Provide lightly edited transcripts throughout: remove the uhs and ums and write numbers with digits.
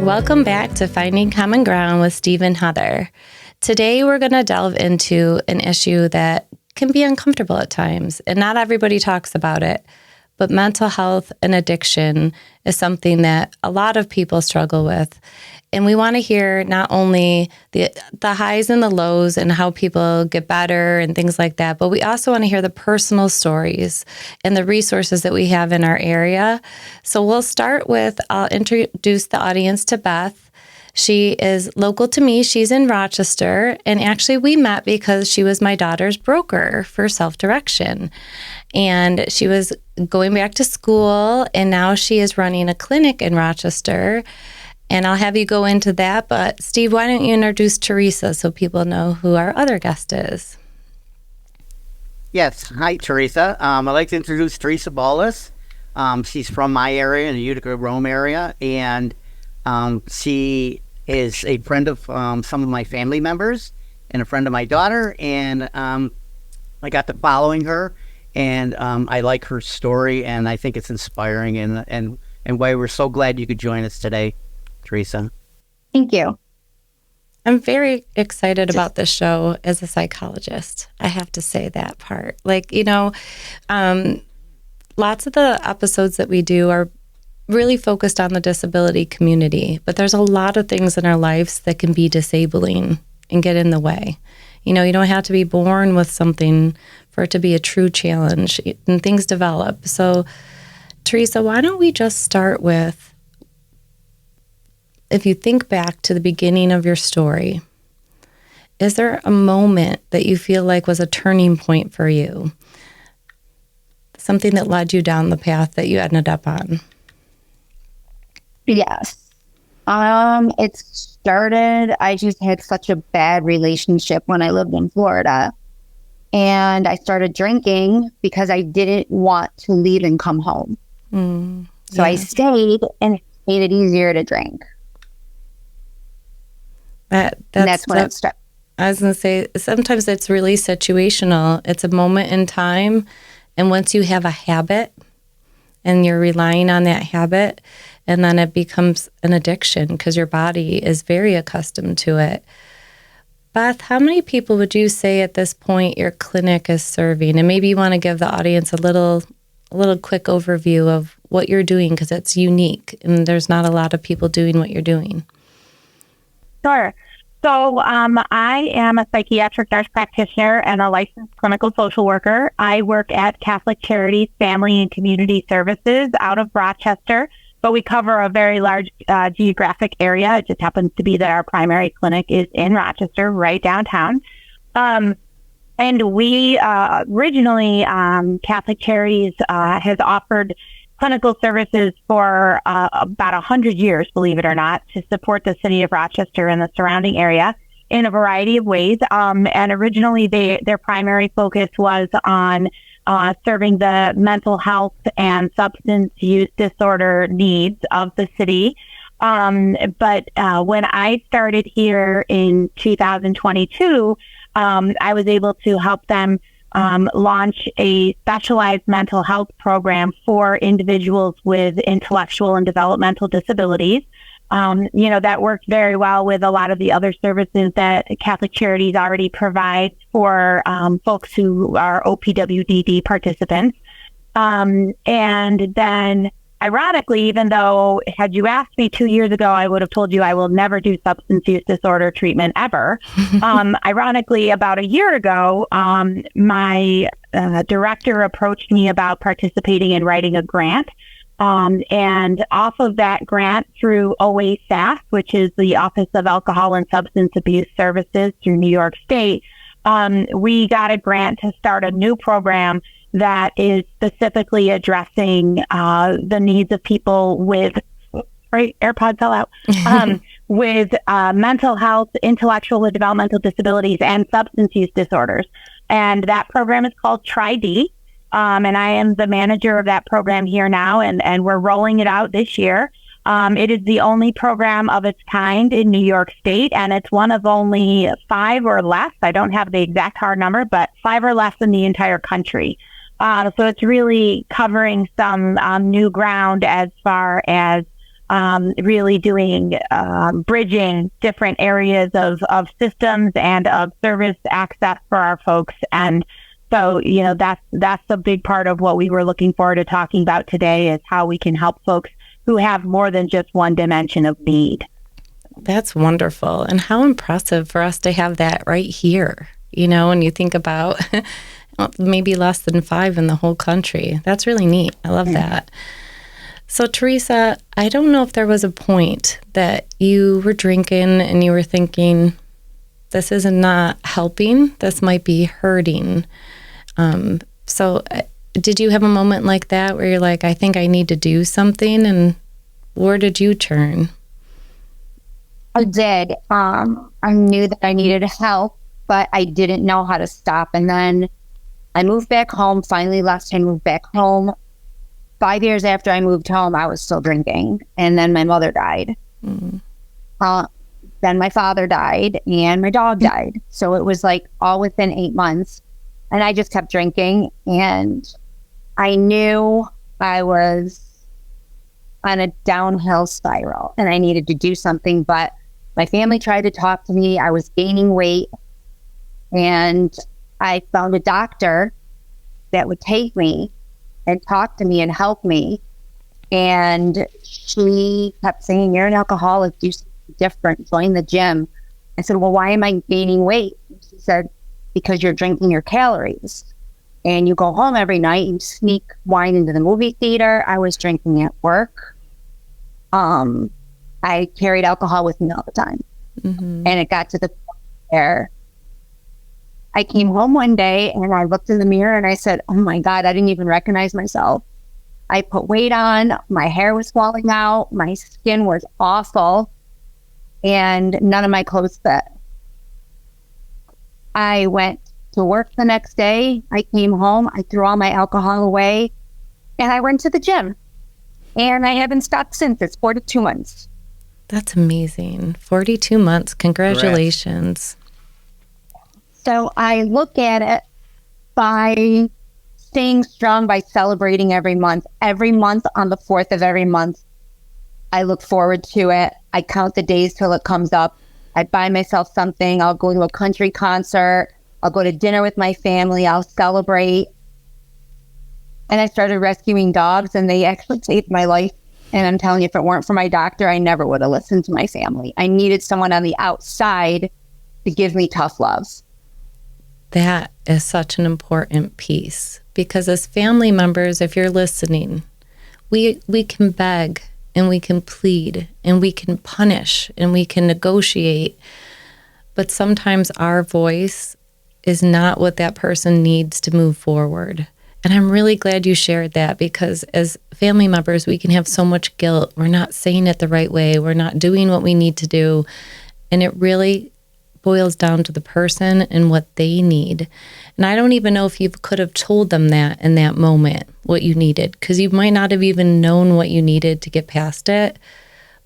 Welcome back to Finding Common Ground with Steve and Heather. Today we're going to delve into an issue that can be uncomfortable at times, and not everybody talks about it, but mental health and addiction is something that a lot of people struggle with. And we want to hear not only the highs and the lows and how people get better and things like that, but we also want to hear the personal stories and the resources that we have in our area. So we'll start with, I'll introduce the audience to Beth. She is local to me. She's in Rochester. And actually we met because she was my daughter's broker for self-direction. And she was going back to school, and now she is running a clinic in Rochester. And I'll have you go into that. But Steve, why don't you introduce Theresa so people know who our other guest is? Yes. Hi, Theresa. I'd like to introduce Theresa Bolos. She's from my area in the Utica, Rome area. And she is a friend of some of my family members and a friend of my daughter. And I got to following her. And I like her story. And I think it's inspiring. And why we're so glad you could join us today, Theresa. Thank you. I'm very excited about this show as a psychologist. I have to say that part. Lots of the episodes that we do are really focused on the disability community, but there's a lot of things in our lives that can be disabling and get in the way. You don't have to be born with something for it to be a true challenge, and things develop. So, Theresa, why don't we just start with, if you think back to the beginning of your story, is there a moment that you feel like was a turning point for you? Something that led you down the path that you ended up on? Yes. It started, I just had such a bad relationship when I lived in Florida. And I started drinking because I didn't want to leave and come home. So I stayed, and it made it easier to drink. That's when it started. I was going to say, sometimes it's really situational. It's a moment in time. And once you have a habit and you're relying on that habit, and then it becomes an addiction because your body is very accustomed to it. Beth, how many people would you say at this point your clinic is serving? And maybe you want to give the audience a little quick overview of what you're doing, because it's unique and there's not a lot of people doing what you're doing. Sure. So I am a psychiatric nurse practitioner and a licensed clinical social worker. I work at Catholic Charities Family and Community Services out of Rochester, but we cover a very large geographic area. It just happens to be that our primary clinic is in Rochester, right downtown. And we originally, Catholic Charities has offered clinical services for about 100 years, believe it or not, to support the city of Rochester and the surrounding area in a variety of ways. And originally, their primary focus was on serving the mental health and substance use disorder needs of the city. But when I started here in 2022, I was able to help them launch a specialized mental health program for individuals with intellectual and developmental disabilities. That worked very well with a lot of the other services that Catholic Charities already provides for folks who are OPWDD participants. And then, ironically, even though had you asked me 2 years ago, I would have told you I will never do substance use disorder treatment ever. Ironically, about a year ago, my director approached me about participating in writing a grant. And off of that grant through OASAS, which is the Office of Alcohol and Substance Abuse Services through New York State, we got a grant to start a new program that is specifically addressing the needs of people with, AirPods fell out, with mental health, intellectual and developmental disabilities, and substance use disorders. And that program is called Tri-D. And I am the manager of that program here now, and we're rolling it out this year. It is the only program of its kind in New York State, and it's one of only 5 or less. I don't have the exact hard number, but 5 or less in the entire country. So it's really covering some new ground as far as really doing bridging different areas of systems and of service access for our folks. And so, that's a big part of what we were looking forward to talking about today, is how we can help folks who have more than just one dimension of need. That's wonderful. And how impressive for us to have that right here. When you think about maybe less than 5 in the whole country. That's really neat. I love that. So, Theresa, I don't know if there was a point that you were drinking and you were thinking, this is not helping, this might be hurting. So did you have a moment like that where you're like, I think I need to do something? And where did you turn? I did. I knew that I needed help, but I didn't know how to stop. And then I moved back home. Finally, last time I moved back home. 5 years after I moved home, I was still drinking. And then my mother died. Then my father died and my dog died. So it was like all within 8 months. And I just kept drinking. And I knew I was on a downhill spiral and I needed to do something. But my family tried to talk to me. I was gaining weight. And I found a doctor that would take me and talk to me and help me. And she kept saying, you're an alcoholic, do something different, join the gym. I said, well, why am I gaining weight? She said, because you're drinking your calories. And you go home every night, you sneak wine into the movie theater. I was drinking at work. I carried alcohol with me all the time. And it got to the point where I came home one day and I looked in the mirror and I said, oh my God, I didn't even recognize myself. I put weight on, my hair was falling out, my skin was awful, and none of my clothes fit. I went to work the next day. I came home, I threw all my alcohol away, and I went to the gym. And I haven't stopped since. It's 42 months. That's amazing. 42 months. Congratulations. So I look at it by staying strong, by celebrating every month. Every month on the 4th of every month, I look forward to it. I count the days till it comes up. I buy myself something. I'll go to a country concert. I'll go to dinner with my family. I'll celebrate. And I started rescuing dogs, and they actually saved my life. And I'm telling you, if it weren't for my doctor, I never would have listened to my family. I needed someone on the outside to give me tough love. That is such an important piece, because as family members, if you're listening, we can beg and we can plead and we can punish and we can negotiate, but sometimes our voice is not what that person needs to move forward. And I'm really glad you shared that, because as family members, we can have so much guilt. We're not saying it the right way. We're not doing what we need to do. And it really boils down to the person and what they need. And I don't even know if you could have told them that in that moment, what you needed, because you might not have even known what you needed to get past it.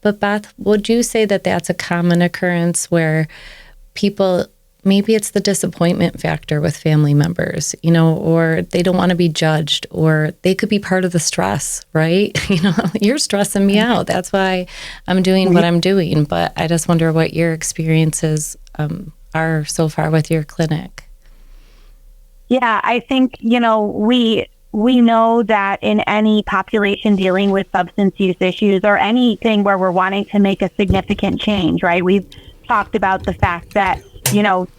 But Beth, would you say that that's a common occurrence where people, maybe it's the disappointment factor with family members, or they don't want to be judged, or they could be part of the stress, right? You're stressing me out. That's why I'm doing what I'm doing. But I just wonder what your experiences are so far with your clinic. Yeah, I think, we know that in any population dealing with substance use issues or anything where we're wanting to make a significant change, right? We've talked about the fact that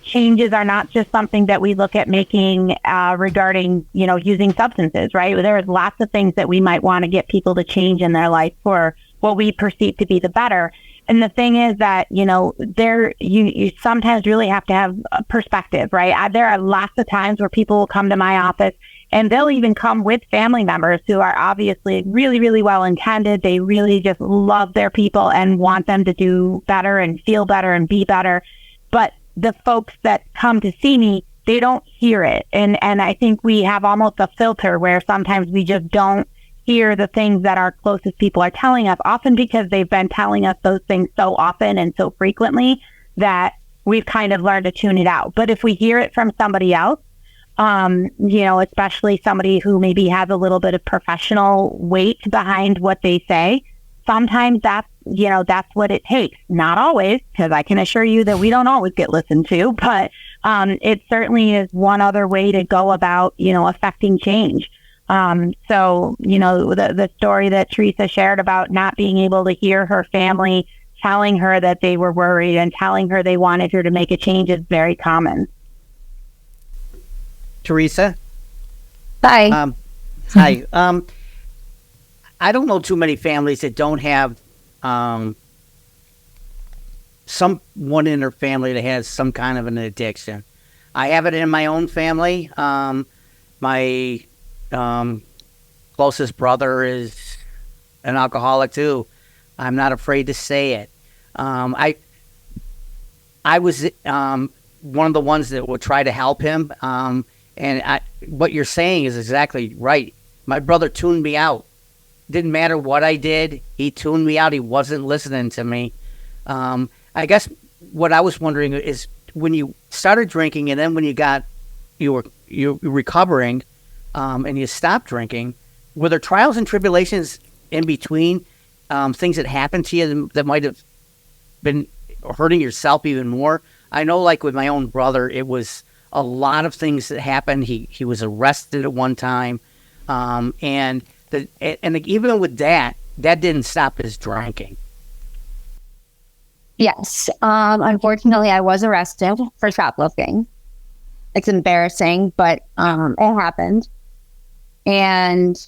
changes are not just something that we look at making regarding, using substances, right? There's lots of things that we might want to get people to change in their life for what we perceive to be the better. And the thing is that, you sometimes really have to have a perspective, right? There are lots of times where people will come to my office and they'll even come with family members who are obviously really, really well intended. They really just love their people and want them to do better and feel better and be better. But the folks that come to see me, they don't hear it. And I think we have almost a filter where sometimes we just don't hear the things that our closest people are telling us, often because they've been telling us those things so often and so frequently that we've kind of learned to tune it out. But if we hear it from somebody else, especially somebody who maybe has a little bit of professional weight behind what they say, sometimes that's what it takes. Not always, because I can assure you that we don't always get listened to, but it certainly is one other way to go about, affecting change. So, the story that Theresa shared about not being able to hear her family telling her that they were worried and telling her they wanted her to make a change is very common. Theresa? Hi. Hi. I don't know too many families that don't have someone in their family that has some kind of an addiction. I have it in my own family. My closest brother is an alcoholic too. I'm not afraid to say it. I was one of the ones that would try to help him. What you're saying is exactly right. My brother tuned me out. Didn't matter what I did. He tuned me out. He wasn't listening to me. I guess what I was wondering is when you started drinking and then when you were recovering and you stopped drinking, were there trials and tribulations in between, things that happened to you that might have been hurting yourself even more? I know, like with my own brother, it was a lot of things that happened. He was arrested at one time, and even with that didn't stop his drinking. Yes. Unfortunately, I was arrested for shoplifting. It's embarrassing, but it happened. And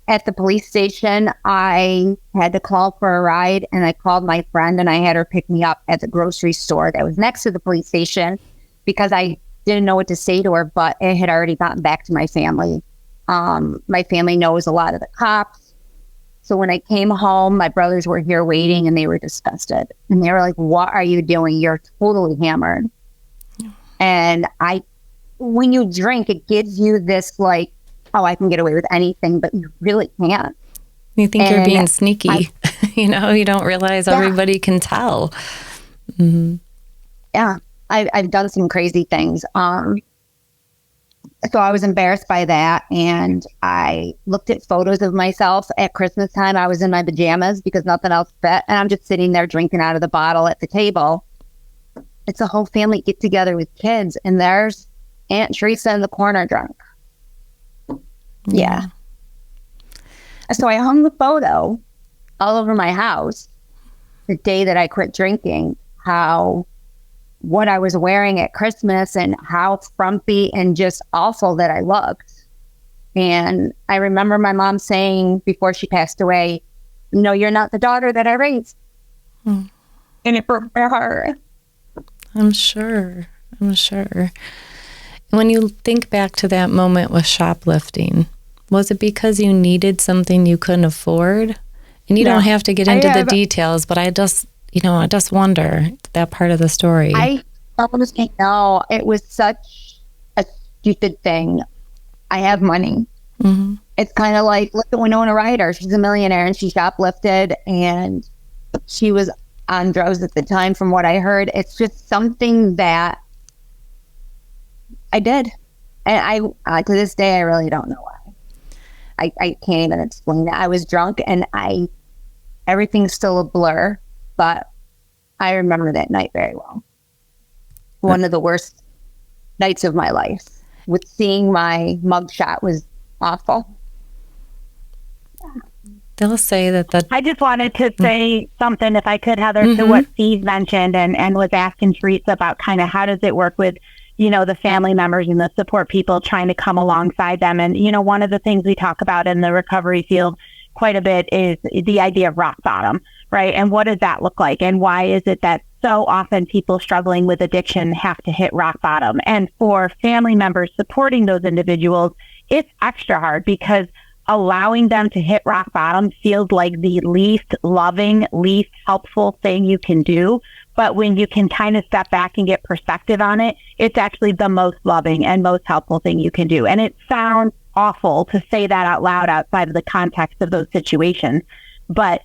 at the police station, I had to call for a ride, and I called my friend, and I had her pick me up at the grocery store that was next to the police station because I didn't know what to say to her, but it had already gotten back to my family. My family knows a lot of the cops. So when I came home, my brothers were here waiting, and they were disgusted. And they were like, "What are you doing? You're totally hammered." And when you drink, it gives you this like, oh, I can get away with anything, but you really can't. You think you're being sneaky. You don't realize everybody can tell. Mm-hmm. Yeah, I've done some crazy things. So I was embarrassed by that, and I looked at photos of myself at Christmas time. I was in my pajamas because nothing else fit, and I'm just sitting there drinking out of the bottle at the table. It's a whole family get together with kids, and there's Aunt Theresa in the corner drunk. Yeah. So I hung the photo all over my house the day that I quit drinking, what I was wearing at Christmas and how frumpy and just awful that I looked. And I remember my mom saying before she passed away, "You're not the daughter that I raised." And it broke my heart. I'm sure. When you think back to that moment with shoplifting, was it because you needed something you couldn't afford? And you don't have to get into the details, but I just wonder that part of the story. I honestly know it was such a stupid thing. I have money. Mm-hmm. It's kind of like, look at Winona Ryder. She's a millionaire and she shoplifted and she was on drugs at the time, from what I heard. It's just something that I did. And I to this day, I really don't know why. I can't even explain it. I was drunk and everything's still a blur, but I remember that night very well. One of the worst nights of my life. With seeing my mugshot was awful. They'll say that I just wanted to say something, if I could, Heather, to what Steve mentioned and was asking Theresa about kind of how does it work with, the family members and the support people trying to come alongside them. And, one of the things we talk about in the recovery field quite a bit is the idea of rock bottom, right? And what does that look like? And why is it that so often people struggling with addiction have to hit rock bottom? And for family members supporting those individuals, it's extra hard because allowing them to hit rock bottom feels like the least loving, least helpful thing you can do. But when you can kind of step back and get perspective on it, it's actually the most loving and most helpful thing you can do. And it sounds awful to say that out loud outside of the context of those situations. But,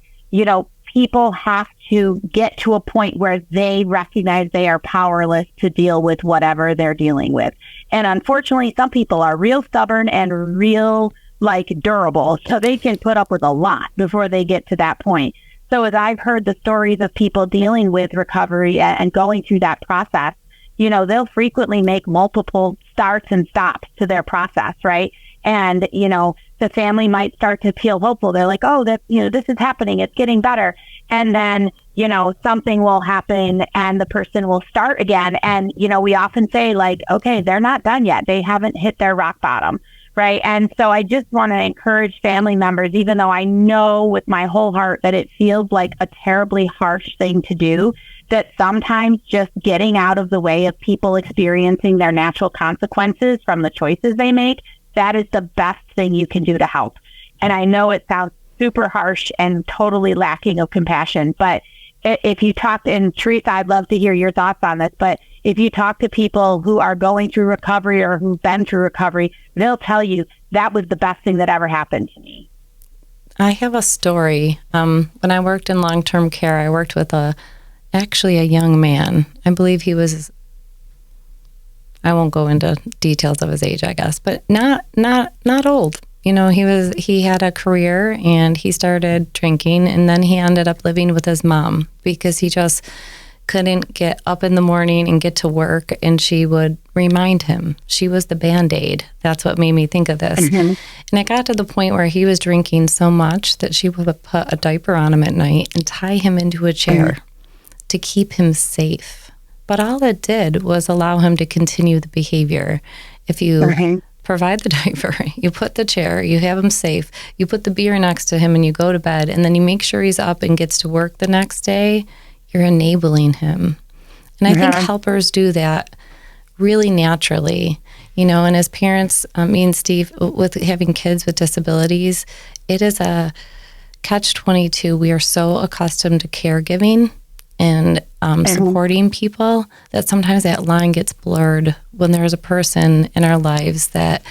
people have to get to a point where they recognize they are powerless to deal with whatever they're dealing with. And unfortunately, some people are real stubborn and real like durable, so they can put up with a lot before they get to that point. So as I've heard the stories of people dealing with recovery and going through that process, you know, they'll frequently make multiple starts and stops to their process, right? And, you know, the family might start to feel hopeful. They're like, oh, that, you know, this is happening. It's getting better. And then, you know, something will happen and the person will start again. And, you know, we often say like, okay, they're not done yet. They haven't hit their rock bottom. Right. And so I just want to encourage family members, even though I know with my whole heart that it feels like a terribly harsh thing to do, that sometimes just getting out of the way of people experiencing their natural consequences from the choices they make, that is the best thing you can do to help. And I know it sounds super harsh and totally lacking of compassion, but if you talk, and Theresa, I'd love to hear your thoughts on this, but if you talk to people who are going through recovery or who've been through recovery, they'll tell you that was the best thing that ever happened to me. I have a story. When I worked in long-term care, I worked with actually a young man. I believe he was, I won't go into details of his age, I guess, but not old. You know, he had a career and he started drinking, and then he ended up living with his mom because he just couldn't get up in the morning and get to work, and she would remind him. She was the Band-Aid. That's what made me think of this. Mm-hmm. And it got to the point where he was drinking so much that she would put a diaper on him at night and tie him into a chair to keep him safe. But all it did was allow him to continue the behavior. If you provide the diaper, you put the chair, you have him safe, you put the beer next to him and you go to bed, and then you make sure he's up and gets to work the next day, you're enabling him. And I think helpers do that really naturally. You know, and as parents, me and Steve, with having kids with disabilities, it is a catch-22. We are so accustomed to caregiving and supporting people that sometimes that line gets blurred when there's a person in our lives that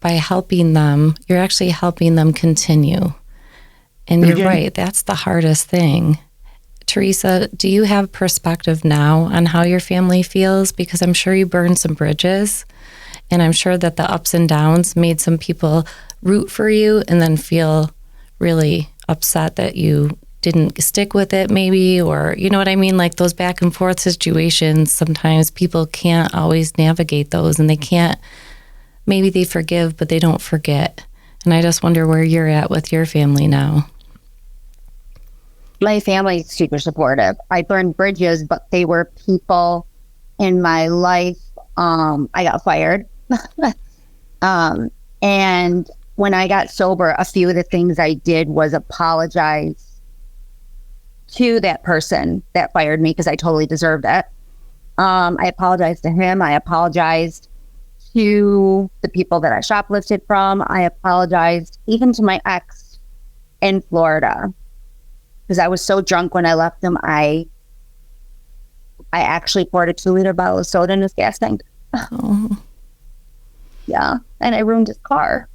by helping them, you're actually helping them continue. And you're right, that's the hardest thing. Theresa, do you have perspective now on how your family feels? Because I'm sure you burned some bridges, and I'm sure that the ups and downs made some people root for you and then feel really upset that you didn't stick with it maybe, or you know what I mean? Like those back and forth situations, sometimes people can't always navigate those, and they can't, maybe they forgive, but they don't forget. And I just wonder where you're at with your family now. My family is super supportive. I burned bridges, but they were people in my life. I got fired. And when I got sober, a few of the things I did was apologize to that person that fired me because I totally deserved it. I apologized to him. I apologized to the people that I shoplifted from. I apologized even to my ex in Florida because I was so drunk when I left him. I actually poured a 2-liter bottle of soda in his gas tank. Oh. Yeah, and I ruined his car.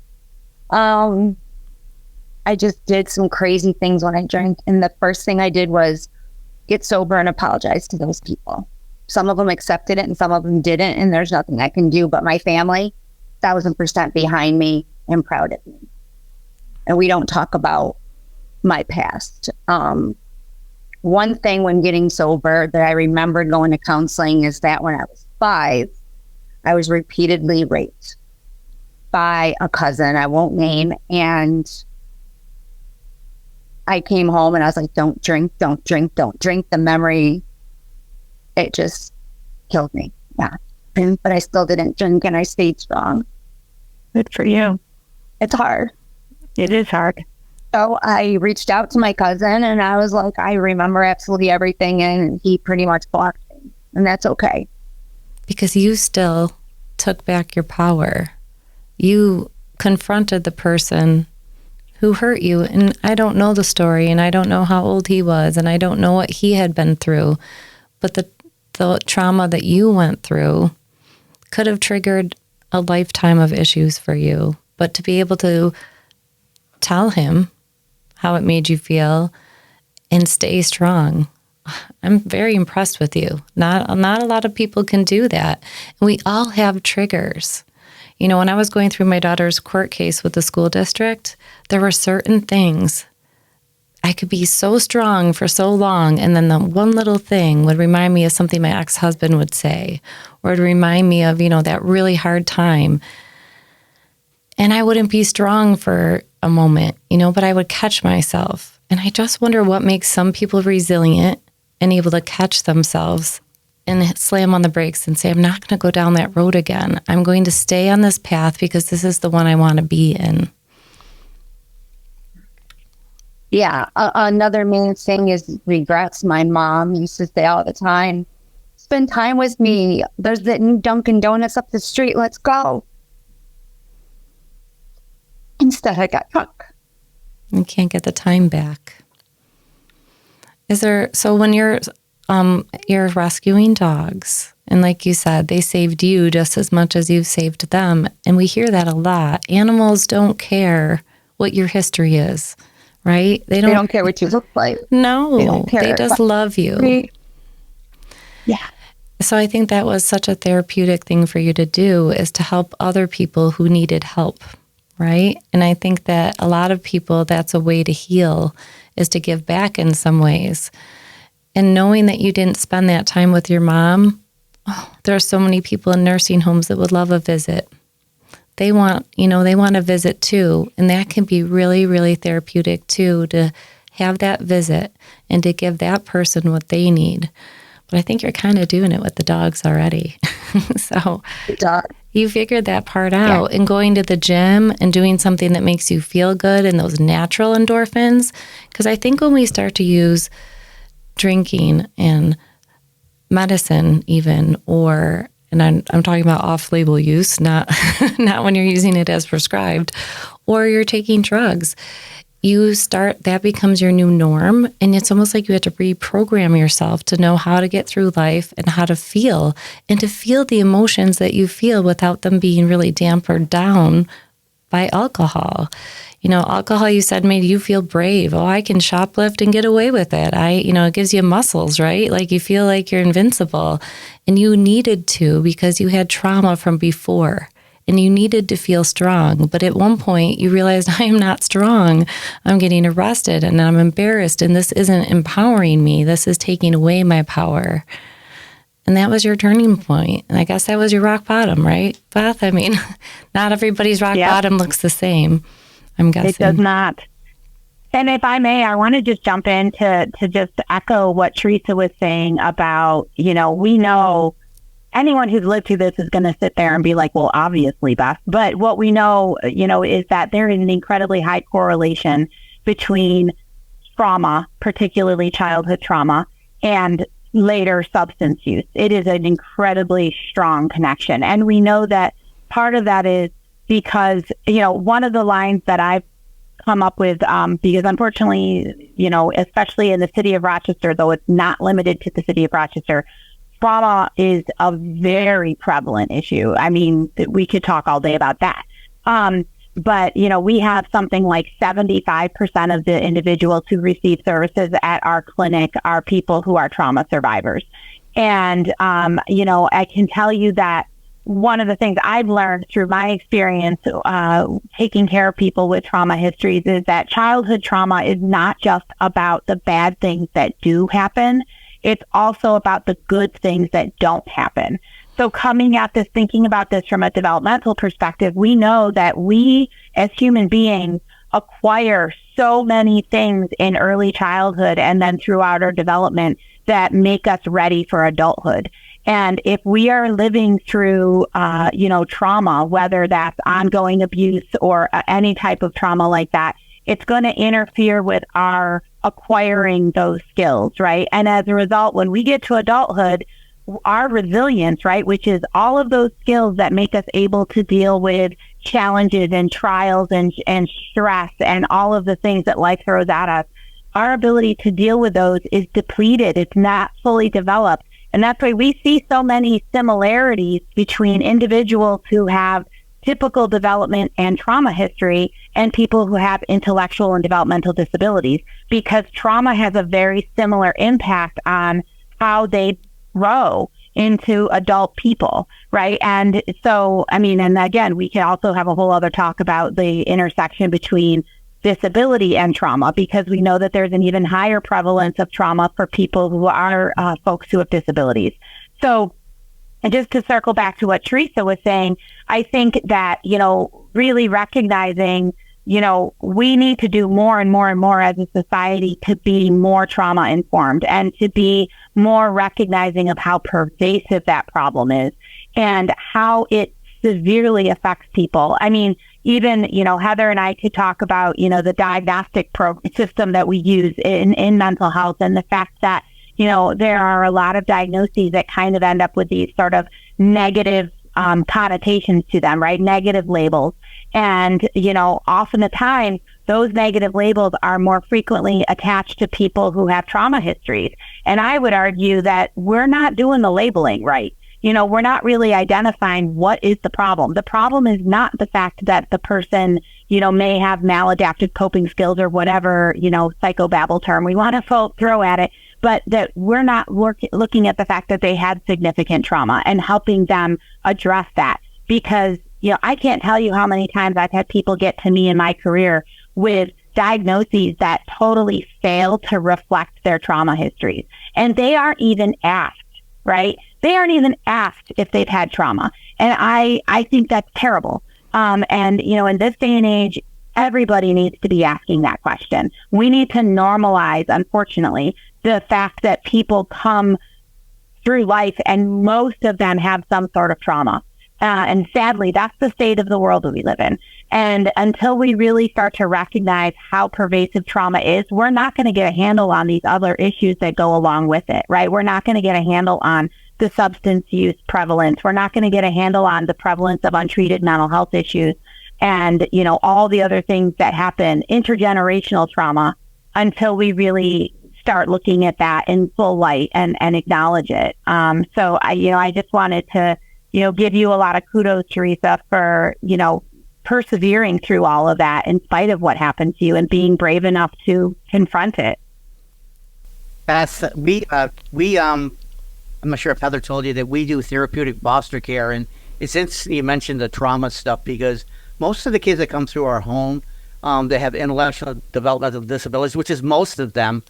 I just did some crazy things when I drank, and the first thing I did was get sober and apologize to those people. Some of them accepted it and some of them didn't, and there's nothing I can do, but my family, 1,000% behind me and proud of me. And we don't talk about my past. One thing when getting sober that I remembered going to counseling is that when I was 5, I was repeatedly raped by a cousin I won't name, and I came home and I was like, don't drink, don't drink, don't drink. The memory, it just killed me. Yeah. But I still didn't drink and I stayed strong. Good for you. It's hard. It is hard. So I reached out to my cousin and I was like, I remember absolutely everything. And he pretty much blocked me. And that's okay. Because you still took back your power. You confronted the person who hurt you. And I don't know the story, and I don't know how old he was, and I don't know what he had been through. But the trauma that you went through could have triggered a lifetime of issues for you. But to be able to tell him how it made you feel and stay strong, I'm very impressed with you. Not a lot of people can do that. And we all have triggers. You know, when I was going through my daughter's court case with the school district, there were certain things I could be so strong for so long, and then the one little thing would remind me of something my ex-husband would say, or it'd remind me of, you know, that really hard time. And I wouldn't be strong for a moment, you know, but I would catch myself. And I just wonder what makes some people resilient and able to catch themselves and slam on the brakes and say, I'm not going to go down that road again. I'm going to stay on this path because this is the one I want to be in. Yeah. Another main thing is regrets. My mom used to say all the time, spend time with me. There's that new Dunkin' Donuts up the street. Let's go. Instead, I got drunk. You can't get the time back. So when you're rescuing dogs, and like you said, they saved you just as much as you've saved them. And we hear that a lot. Animals don't care what your history is, right? They don't care what you look like. No, they don't care. They just love you. Yeah. So I think that was such a therapeutic thing for you to do, is to help other people who needed help, right? And I think that a lot of people, that's a way to heal, is to give back in some ways. And knowing that you didn't spend that time with your mom, there are so many people in nursing homes that would love a visit. They want a visit too. And that can be really, really therapeutic too, to have that visit and to give that person what they need. But I think you're kind of doing it with the dogs already. So you figured that part out. Yeah. And going to the gym and doing something that makes you feel good and those natural endorphins. Because I think when we start to use drinking and medicine even, and I'm talking about off-label use, not when you're using it as prescribed, or you're taking drugs, that becomes your new norm. And it's almost like you have to reprogram yourself to know how to get through life and how to feel, and to feel the emotions that you feel without them being really dampened down by alcohol. You know, alcohol, you said, made you feel brave. Oh, I can shoplift and get away with it. It gives you muscles, right? Like you feel like you're invincible, and you needed to, because you had trauma from before and you needed to feel strong. But at one point you realized, I am not strong. I'm getting arrested and I'm embarrassed, and this isn't empowering me. This is taking away my power. And that was your turning point. And I guess that was your rock bottom, right, Beth? I mean, not everybody's rock bottom looks the same, I'm guessing. It does not. And if I may, I want to just jump in to just echo what Theresa was saying about, we know anyone who's lived through this is going to sit there and be like, well, obviously, Beth. But what we know, is that there is an incredibly high correlation between trauma, particularly childhood trauma, and later substance use. It is an incredibly strong connection. And we know that part of that is because, one of the lines that I've come up with, because unfortunately, especially in the city of Rochester, though it's not limited to the city of Rochester, trauma is a very prevalent issue. I mean, we could talk all day about that. But, we have something like 75% of the individuals who receive services at our clinic are people who are trauma survivors. And, I can tell you that one of the things I've learned through my experience taking care of people with trauma histories is that childhood trauma is not just about the bad things that do happen. It's also about the good things that don't happen. So coming at this, thinking about this from a developmental perspective, we know that we as human beings acquire so many things in early childhood and then throughout our development that make us ready for adulthood. And if we are living through, trauma, whether that's ongoing abuse or any type of trauma like that, it's going to interfere with our acquiring those skills, right? And as a result, when we get to adulthood, our resilience, right, which is all of those skills that make us able to deal with challenges and trials and stress and all of the things that life throws at us, our ability to deal with those is depleted. It's not fully developed. And that's why we see so many similarities between individuals who have typical development and trauma history and people who have intellectual and developmental disabilities, because trauma has a very similar impact on how they grow into adult people, right? And so, I mean, and again, we can also have a whole other talk about the intersection between disability and trauma, because we know that there's an even higher prevalence of trauma for people who are folks who have disabilities. So, and just to circle back to what Theresa was saying, I think that, really recognizing, we need to do more and more and more as a society to be more trauma informed and to be more recognizing of how pervasive that problem is and how it severely affects people. I mean, even, Heather and I could talk about, the diagnostic system that we use in mental health, and the fact that, there are a lot of diagnoses that kind of end up with these sort of negative connotations to them, right? Negative labels. And, often the time, those negative labels are more frequently attached to people who have trauma histories. And I would argue that we're not doing the labeling right. We're not really identifying what is the problem. The problem is not the fact that the person, may have maladaptive coping skills or whatever, psychobabble term we want to throw at it, but that we're not looking at the fact that they had significant trauma and helping them address that. Because, I can't tell you how many times I've had people get to me in my career with diagnoses that totally fail to reflect their trauma histories. And they aren't even asked, right? They aren't even asked if they've had trauma. And I think that's terrible. And, in this day and age, everybody needs to be asking that question. We need to normalize, unfortunately, the fact that people come through life and most of them have some sort of trauma. And sadly, that's the state of the world that we live in. And until we really start to recognize how pervasive trauma is, we're not going to get a handle on these other issues that go along with it, right? We're not going to get a handle on the substance use prevalence. We're not going to get a handle on the prevalence of untreated mental health issues and, all the other things that happen, intergenerational trauma, until we really start looking at that in full light and acknowledge it. So I just wanted to, give you a lot of kudos, Theresa, for, persevering through all of that in spite of what happened to you and being brave enough to confront it. I'm not sure if Heather told you that we do therapeutic foster care, and it's interesting you mentioned the trauma stuff, because most of the kids that come through our home, that have intellectual developmental disabilities, which is most of them,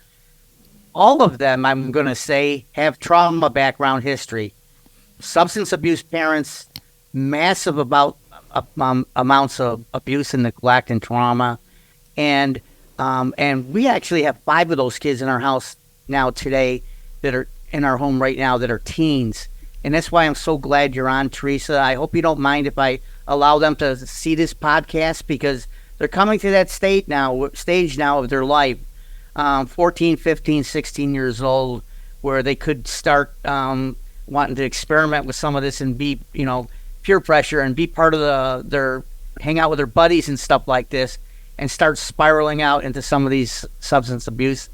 all of them, I'm going to say, have trauma background history. Substance abuse parents, massive amounts of abuse and neglect and trauma. And we actually have 5 of those kids in our house now today that are in our home right now that are teens. And that's why I'm so glad you're on, Theresa. I hope you don't mind if I allow them to see this podcast, because they're coming to that stage now of their life, 14, 15, 16 years old, where they could start wanting to experiment with some of this and be, peer pressure and be part of their hang out with their buddies and stuff like this, and start spiraling out into some of these substance abuse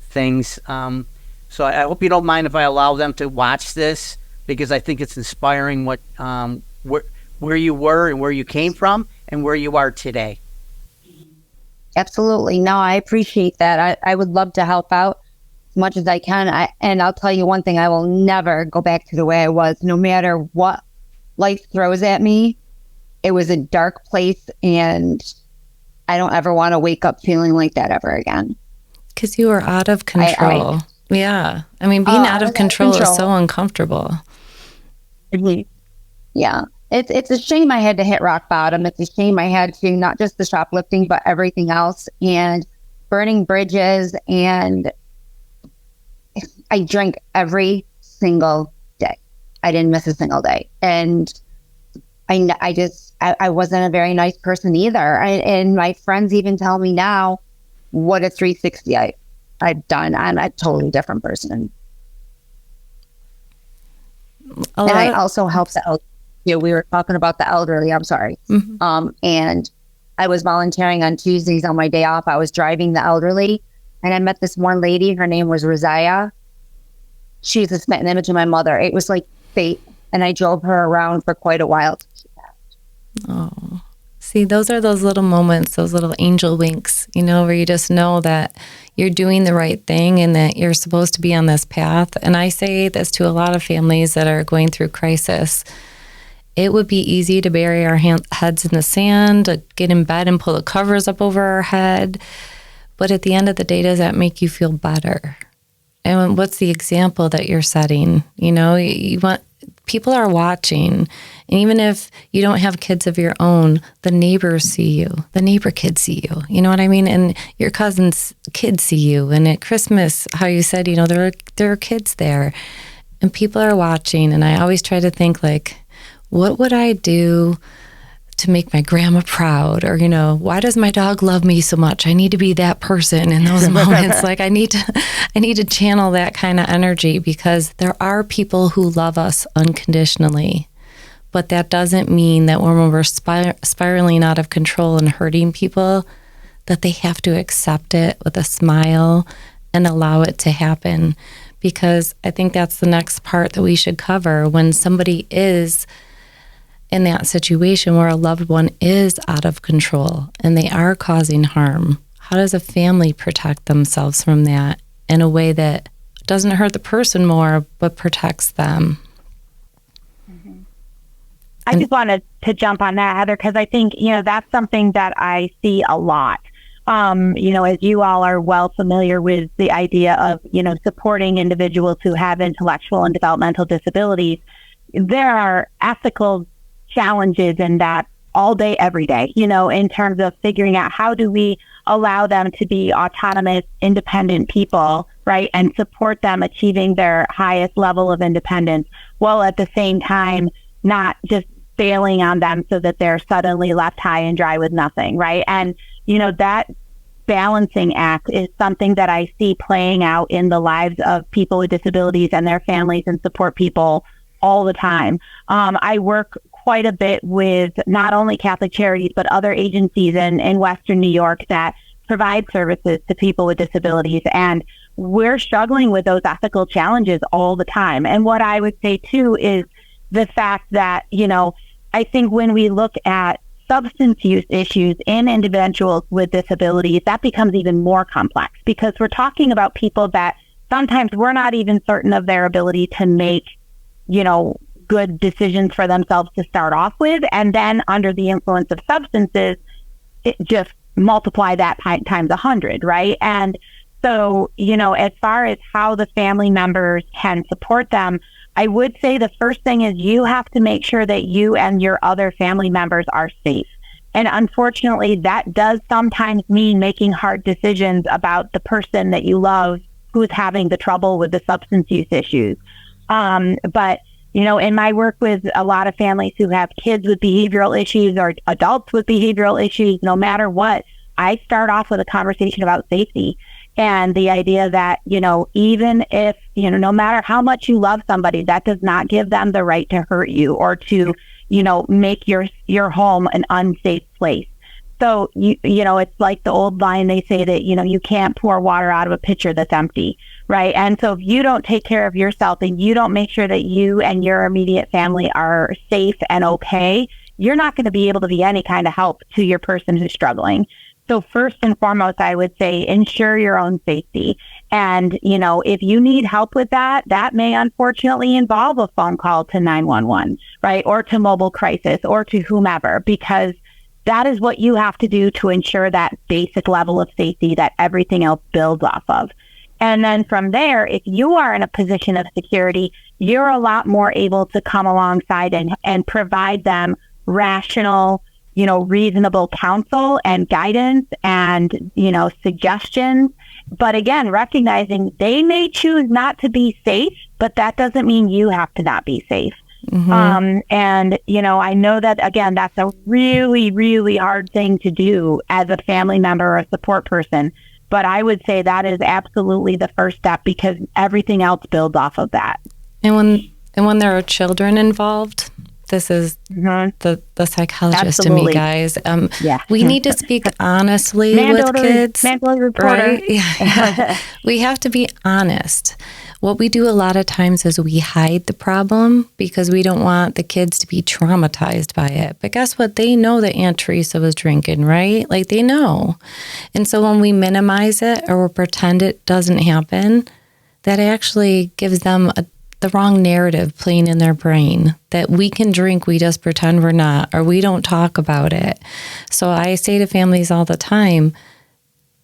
things. So I hope you don't mind if I allow them to watch this, because I think it's inspiring what where you were and where you came from and where you are today. Absolutely. No, I appreciate that. I would love to help out as much as I can. And I'll tell you one thing, I will never go back to the way I was, no matter what life throws at me. It was a dark place, and I don't ever want to wake up feeling like that ever again. Because you were out of control. Yeah. I mean, being out of control is so uncomfortable. Yeah. It's a shame I had to hit rock bottom. It's a shame I had to, not just the shoplifting, but everything else, and burning bridges. And I drank every single day. I didn't miss a single day. And I wasn't a very nice person either. And my friends even tell me now, what a 360 I've done. I'm a totally different person. I also help the elderly. We were talking about the elderly. I'm sorry. Mm-hmm. And I was volunteering on Tuesdays on my day off. I was driving the elderly, and I met this one lady. Her name was Rosiah. She's a spitting image of my mother. It was like fate. And I drove her around for quite a while. Oh, See, those are those little moments, those little angel winks, where you just know that you're doing the right thing and that you're supposed to be on this path. And I say this to a lot of families that are going through crisis. It would be easy to bury our heads in the sand, to get in bed and pull the covers up over our head. But at the end of the day, does that make you feel better? And what's the example that you're setting? You want people are watching. And even if you don't have kids of your own, the neighbors see you. The neighbor kids see you. You know what I mean? And your cousin's kids see you. And at Christmas, how you said, there are kids there. And people are watching. And I always try to think like, what would I do to make my grandma proud? Or, why does my dog love me so much? I need to be that person in those moments. Like I need to channel that kind of energy, because there are people who love us unconditionally. But that doesn't mean that when we're spiraling out of control and hurting people, that they have to accept it with a smile and allow it to happen. Because I think that's the next part that we should cover. When somebody is in that situation where a loved one is out of control and they are causing harm, how does a family protect themselves from that in a way that doesn't hurt the person more, but protects them? I just wanted to jump on that, Heather, because I think, that's something that I see a lot. As you all are well familiar with the idea of, supporting individuals who have intellectual and developmental disabilities, there are ethical challenges in that all day, every day, in terms of figuring out how do we allow them to be autonomous, independent people, right, and support them achieving their highest level of independence, while at the same time not just bailing on them so that they're suddenly left high and dry with nothing, right? And, that balancing act is something that I see playing out in the lives of people with disabilities and their families and support people all the time. I work quite a bit with not only Catholic Charities, but other agencies in Western New York that provide services to people with disabilities. And we're struggling with those ethical challenges all the time. And what I would say too is the fact that, I think when we look at substance use issues in individuals with disabilities, that becomes even more complex, because we're talking about people that sometimes we're not even certain of their ability to make, good decisions for themselves to start off with. And then under the influence of substances, it just multiply that times 100, right? And so, as far as how the family members can support them, I would say the first thing is you have to make sure that you and your other family members are safe. And unfortunately, that does sometimes mean making hard decisions about the person that you love who's having the trouble with the substance use issues. But in my work with a lot of families who have kids with behavioral issues or adults with behavioral issues, no matter what, I start off with a conversation about safety. And the idea that, even if, no matter how much you love somebody, that does not give them the right to hurt you or to, make your home an unsafe place. So, it's like the old line, they say that, you can't pour water out of a pitcher that's empty, right? And so if you don't take care of yourself and you don't make sure that you and your immediate family are safe and okay, you're not going to be able to be any kind of help to your person who's struggling. So first and foremost, I would say ensure your own safety. And, if you need help with that, that may unfortunately involve a phone call to 911, right? Or to mobile crisis or to whomever, because that is what you have to do to ensure that basic level of safety that everything else builds off of. And then from there, if you are in a position of security, you're a lot more able to come alongside and provide them rational, reasonable counsel and guidance and, suggestions. But again, recognizing they may choose not to be safe, but that doesn't mean you have to not be safe. Mm-hmm. And, I know that, again, that's a really, really hard thing to do as a family member or a support person. But I would say that is absolutely the first step, because everything else builds off of that. And when there are children involved, this is the psychologist to me, guys. We need to speak honestly with kids. Right? Yeah. We have to be honest. What we do a lot of times is we hide the problem because we don't want the kids to be traumatized by it. But guess what? They know that Aunt Theresa was drinking, right? Like they know. And so when we minimize it or we pretend it doesn't happen, that actually gives them the wrong narrative playing in their brain that we can drink, we just pretend we're not, or we don't talk about it. So I say to families all the time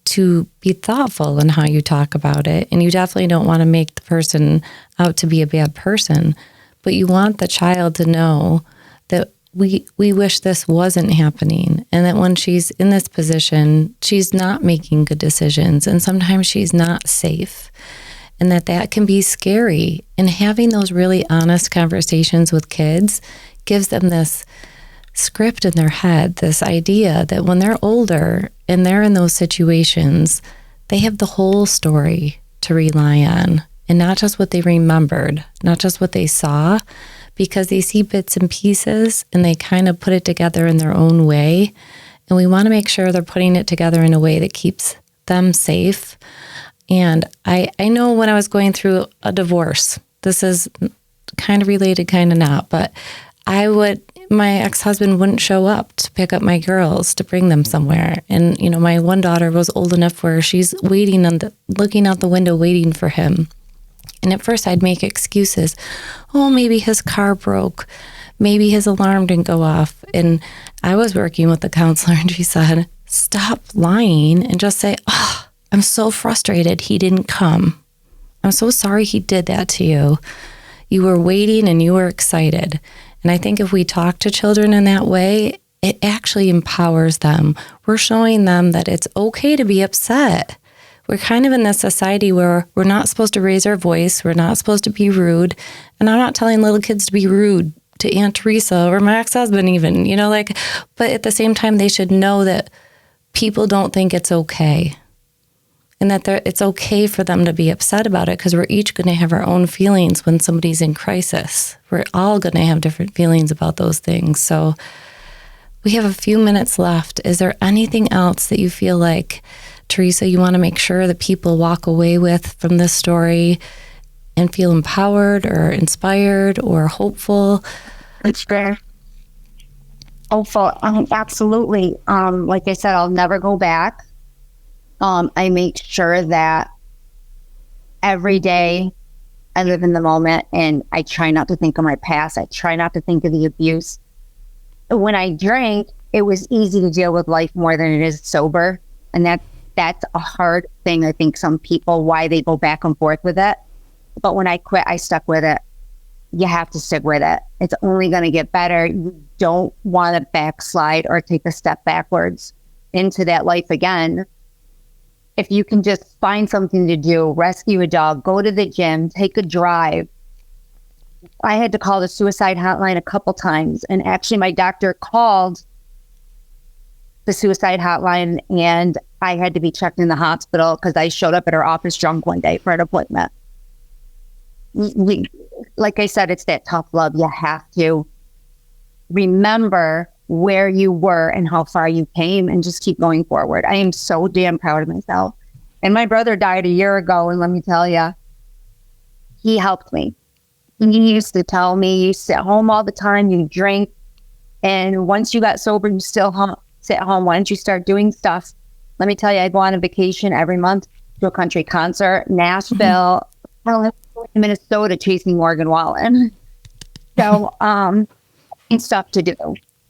to be thoughtful in how you talk about it. And you definitely don't want to make the person out to be a bad person, but you want the child to know that we wish this wasn't happening, and that when she's in this position, she's not making good decisions, and sometimes she's not safe. And that can be scary. And having those really honest conversations with kids gives them this script in their head, this idea that when they're older and they're in those situations, they have the whole story to rely on, and not just what they remembered, not just what they saw, because they see bits and pieces and they kind of put it together in their own way. And we want to make sure they're putting it together in a way that keeps them safe. And I know when I was going through a divorce, this is kind of related, kind of not, but my ex-husband wouldn't show up to pick up my girls to bring them somewhere. And, my one daughter was old enough where she's waiting looking out the window, waiting for him. And at first I'd make excuses. Oh, maybe his car broke. Maybe his alarm didn't go off. And I was working with the counselor and she said, stop lying and just say, oh, I'm so frustrated he didn't come. I'm so sorry he did that to you. You were waiting and you were excited. And I think if we talk to children in that way, it actually empowers them. We're showing them that it's okay to be upset. We're kind of in this society where we're not supposed to raise our voice. We're not supposed to be rude. And I'm not telling little kids to be rude to Aunt Theresa or my ex-husband even, but at the same time, they should know that people don't think it's okay. And that it's okay for them to be upset about it, because we're each going to have our own feelings when somebody's in crisis. We're all going to have different feelings about those things. So we have a few minutes left. Is there anything else that you feel like, Theresa, you want to make sure that people walk away with from this story and feel empowered or inspired or hopeful? It's fair. Hopeful. Absolutely. Like I said, I'll never go back. I make sure that every day I live in the moment and I try not to think of my past. I try not to think of the abuse. When I drank, it was easy to deal with life more than it is sober. And that's a hard thing. I think some people, why they go back and forth with it. But when I quit, I stuck with it. You have to stick with it. It's only going to get better. You don't want to backslide or take a step backwards into that life again. If you can just find something to do, rescue a dog, go to the gym, take a drive. I had to call the suicide hotline a couple times. And actually my doctor called the suicide hotline and I had to be checked in the hospital because I showed up at her office drunk one day for an appointment. Like I said, it's that tough love. You have to remember where you were and how far you came and just keep going forward. I am so damn proud of myself. And my brother died a year ago. And let me tell you, he helped me. He used to tell me, you sit home all the time, you drink. And once you got sober, you still sit home. Why don't you start doing stuff? Let me tell you, I go on a vacation every month to a country concert, Nashville, Minnesota, chasing Morgan Wallen. So, and stuff to do.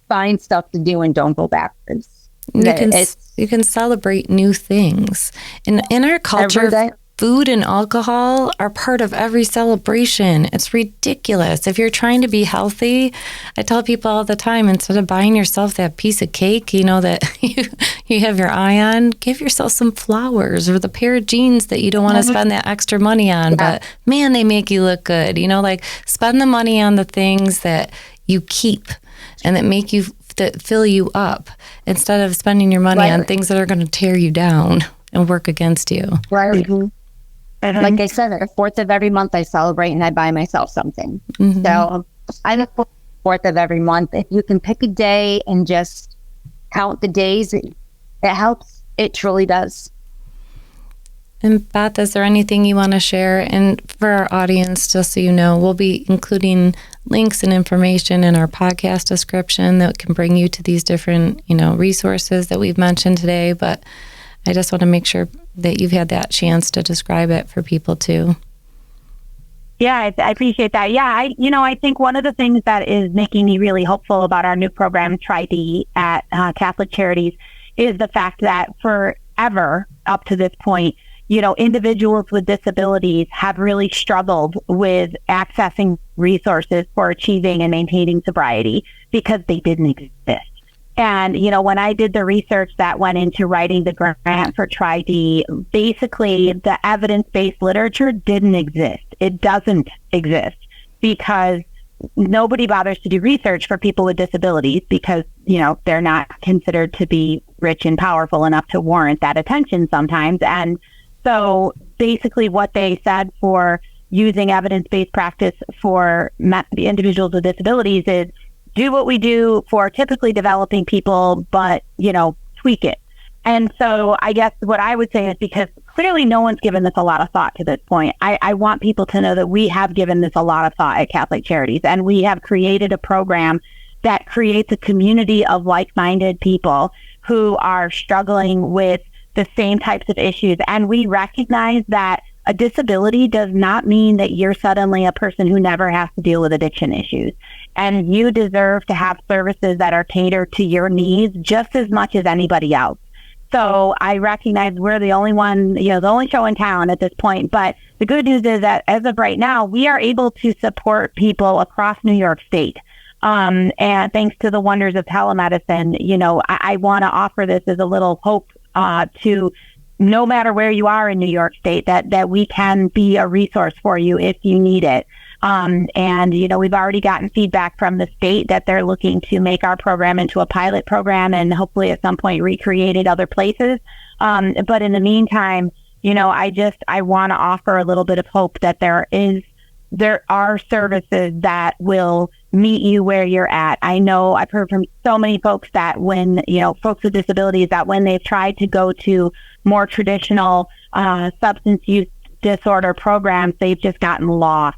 Find stuff to do and don't go backwards. You can celebrate new things. In our culture, food and alcohol are part of every celebration. It's ridiculous. If you're trying to be healthy, I tell people all the time, instead of buying yourself that piece of cake, that you have your eye on, give yourself some flowers or the pair of jeans that you don't want to spend that extra money on. Yeah. But man, they make you look good. Spend the money on the things that you keep and that fill you up, instead of spending your money on things that are going to tear you down and work against you. Right. Mm-hmm. Like I said, the 4th of every month I celebrate and I buy myself something. Mm-hmm. So I look for the 4th of every month. If you can pick a day and just count the days, it helps. It truly does. And Beth, is there anything you want to share? And for our audience, just so you know, we'll be including links and information in our podcast description that can bring you to these different, resources that we've mentioned today. But I just want to make sure that you've had that chance to describe it for people too. Yeah, I appreciate that. Yeah, I think one of the things that is making me really hopeful about our new program, Tri-D, at Catholic Charities, is the fact that forever up to this point, individuals with disabilities have really struggled with accessing resources for achieving and maintaining sobriety because they didn't exist. And, when I did the research that went into writing the grant for Tri-D, basically the evidence-based literature didn't exist. It doesn't exist because nobody bothers to do research for people with disabilities because, they're not considered to be rich and powerful enough to warrant that attention sometimes. And so basically what they said for using evidence-based practice for individuals with disabilities is do what we do for typically developing people, but, tweak it. And so I guess what I would say is because clearly no one's given this a lot of thought to this point, I want people to know that we have given this a lot of thought at Catholic Charities, and we have created a program that creates a community of like-minded people who are struggling with the same types of issues. And we recognize that a disability does not mean that you're suddenly a person who never has to deal with addiction issues. And you deserve to have services that are catered to your needs just as much as anybody else. So I recognize we're the only one, the only show in town at this point. But the good news is that as of right now, we are able to support people across New York State. And thanks to the wonders of telemedicine, I want to offer this as a little hope to no matter where you are in New York State, that we can be a resource for you if you need it. And, we've already gotten feedback from the state that they're looking to make our program into a pilot program and hopefully at some point recreate it other places. But in the meantime, I want to offer a little bit of hope that there are services that will meet you where you're at. I know I've heard from so many folks that when, folks with disabilities, that when they've tried to go to more traditional substance use disorder programs, they've just gotten lost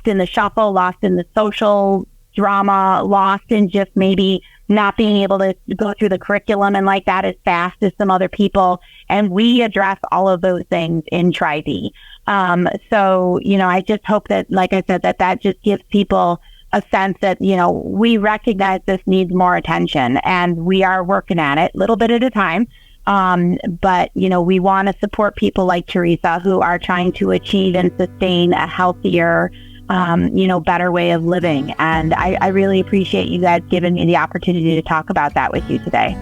in the shuffle, lost in the social drama, lost in just maybe not being able to go through the curriculum and like that as fast as some other people. And we address all of those things in Tri-D. So, I just hope that, like I said, that just gives people a sense that, we recognize this needs more attention and we are working at it a little bit at a time. But, we want to support people like Theresa who are trying to achieve and sustain a healthier, better way of living. And I really appreciate you guys giving me the opportunity to talk about that with you today.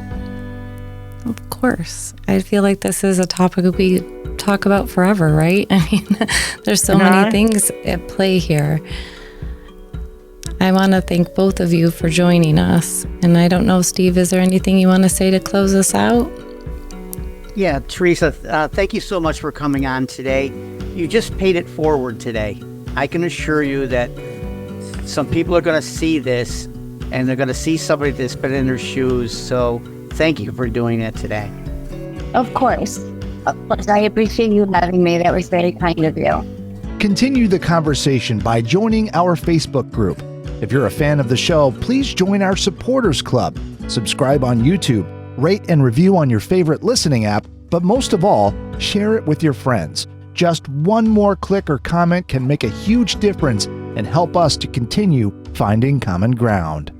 Of course. I feel like this is a topic we talk about forever, right? I mean, there's so many things at play here. I want to thank both of you for joining us. And I don't know, Steve, is there anything you want to say to close us out? Yeah, Theresa, thank you so much for coming on today. You just paid it forward today. I can assure you that some people are going to see this and they're going to see somebody that's been in their shoes. So thank you for doing it today. Of course. I appreciate you having me. That was very kind of you. Continue the conversation by joining our Facebook group. If you're a fan of the show, please join our supporters club. Subscribe on YouTube, rate and review on your favorite listening app, but most of all, share it with your friends. Just one more click or comment can make a huge difference and help us to continue finding common ground.